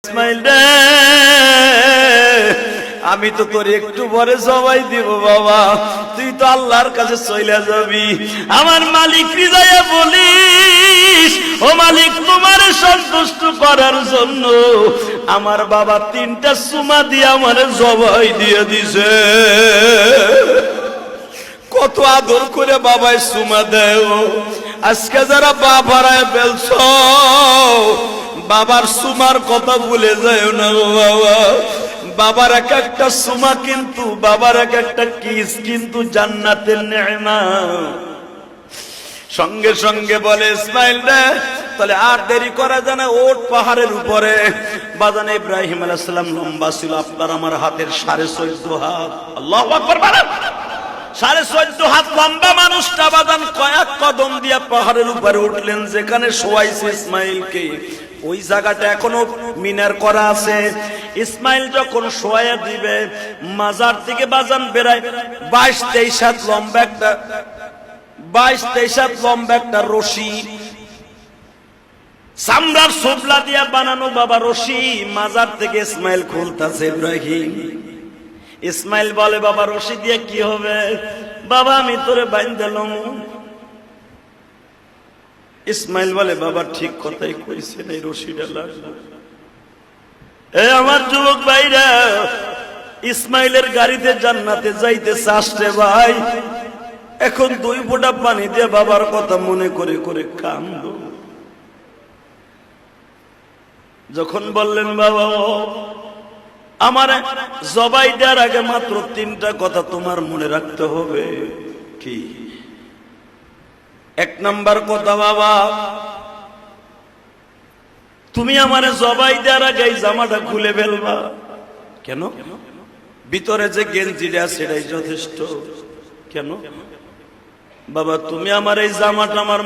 ইসমাইল রে, আমি তো তোর একটু পরে সবাই দিব বাবা, তুই তো আল্লাহর কাছে চলে যাবি। আমার মালিক হৃদয়ে বলিস, ও মালিক তোমার সন্তুষ্ট করার জন্য আমার বাবা 3টা সুমা দিয়ে আমার জবাই দিয়ে দিছে। কত আদর করে বাবাই সুমা দেয়। আজকে যারা বাবারায় ফেলছ, বাবার সুমার কথা ভুলে যায় না বাবা। বাবার এক একটা সুমা কিন্তু, বাবার এক একটা কিস কিন্তু জান্নাতের নেয়ামত। সঙ্গে সঙ্গে বলে ইসমাইল রে, তাহলে আর দেরি করা যায় না, ওঠ পাহাড়ের উপরে। বাজানে ইব্রাহিম আলাইহিস সালাম লম্বা ছিল আপনার আমার হাতের 14.5 হাত। আল্লাহু আকবার বলেন। 14.5 হাত লম্বা মানুষটা বাজান কয়েক কদম দিয়া পাহাড়ের উপরে উঠলেন, যেখানে শোয়াইছে ইসমাইলকে। ওই জায়গাটা এখনো মিনার করা আছে। ইসমাইল যখন শোয়া দিবে, মাজার থেকে বাজান বেড়ায় 22-23 হাত লম্বা একটা 22-23 হাত লম্বা একটা রশি, চামড়ার সোবলা দিয়া বানানো বাবা রশি, মাজার থেকে ইসমাইল খুলতাছে ইব্রাহিম। ইসমাইল বলে বাবা রশি দিয়ে কি হবে? বাবা আমি তোরে বাইন্ধালাম। ইসমাইল বলে বাবা ঠিক কথাই কইছেন, এই রশিটা লাগবে। আমার যুবক ভাইরা, ইসমাইলের গাড়িতে জান্নাতে যাইতেছে আসছে ভাই। এখন 2 ফোঁটা পানি দিয়ে বাবার কথা মনে করে করে কান্দ। যখন বললেন বাবা আমার জবাই দেওয়ার আগে মাত্র 3টা কথা তোমার মনে রাখতে হবে। কি? 1 নাম্বার কথা, বাবা তুমি আমার জবাই দেওয়ার আগে এই জামাটা খুলে ফেলবা। কেন? ভিতরে যে গেঞ্জিটা সেটাই যথেষ্ট। কেন? বাবা তুমি আমার এই জামাটা আমার